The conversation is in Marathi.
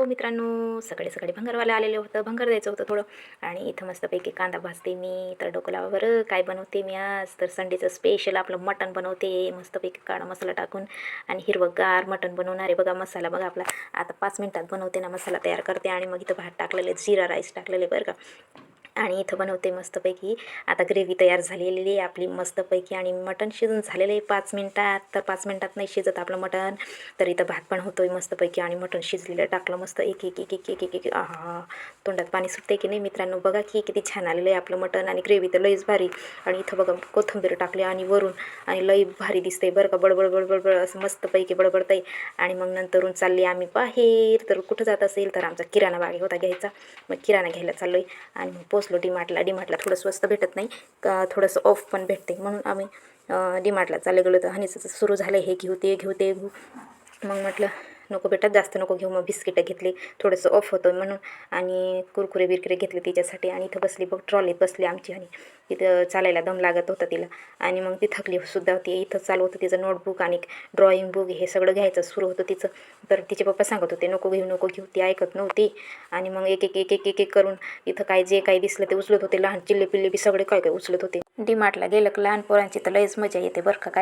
मित्रांनो, सकाळी सकाळी भंगारवाला आलेलं होतं, भंगार द्यायचं होतं थोडं. आणि इथं मस्तपैकी कांदा भाजते मी. तर डोकं लावा बरं काय बनवते मी आज. तर संडेचं स्पेशल आपलं मटण बनवते मस्तपैकी काळा मसाला टाकून. आणि हिरवंगार मटण बनवणार आहे बघा. मसाला बघा आपला आता 5 मिनिटात बनवते ना, मसाला तयार करते. आणि मग इथं भात टाकलेले, जिरा राईस टाकलेले बरं का. आणि इथं बनवते मस्तपैकी. आता ग्रेव्ही तयार झालेली आहे आपली मस्तपैकी. आणि मटण शिजून झालेलं आहे 5 मिनिटात. तर 5 मिनिटात नाही शिजत आपलं मटण. तर इथं भात पण होतो आहे मस्तपैकी. आणि मटण शिजलेलं टाकलं मस्त एक एक एक एक एक एक एक आहा, तोंडात पाणी सुटते की नाही मित्रांनो. बघा की किती छान आलेलं आहे आपलं मटण. आणि ग्रेव्ही तर लईच भारी. आणि इथं बघा कोथिंबीर टाकली आणि वरून. आणि लई भारी दिसते बरं का. बडबड बडबड असं मस्तपैकी बडबडतं आहे. आणि मग नंतरून चालली आम्ही बाहेर. तर कुठं जात असेल तर आमचा किराणा बागे होता घ्यायचा. मग किराणा घ्यायला चाललो आहे. आणि मग पोचलो डीमार्टला थोडं स्वस्त भेटत नाही का, थोडंसं ऑफ पण भेटते म्हणून आम्ही डीमार्टला चालले गेलो. तर हनीचं सुरू झालं हे घेऊ ते घेऊ ते घेऊ. मग म्हटलं नको बेटा जास्त नको घेऊ. मग बिस्किटं घेतली, थोडंसं ऑफ होतं म्हणून. आणि कुरकुरे बिरकुरे घेतले तिच्यासाठी. आणि इथं बसली बघ, ट्रॉलीत बसली आमची. आणि तिथं चालायला दम लागत होता तिला. आणि मग ती थकली सुद्धा होती. इथं चालू होतं तिचं नोटबुक आणि ड्रॉइंग बुक हे सगळं घ्यायचं सुरू होतं तिचं. तर तिचे पप्पा सांगत होते नको घेऊ नको घेऊ. ती ऐकत नव्हती. आणि मग एक एक एक एक एक एक करून इथं काय जे काही दिसलं ते उचलत होते. लहान चिल्ले पिल्ले बी सगळे काय काय उचलत होते. डीमार्टला गेलं की लहान पोरांची तर लयच मजा येते बरं का. काय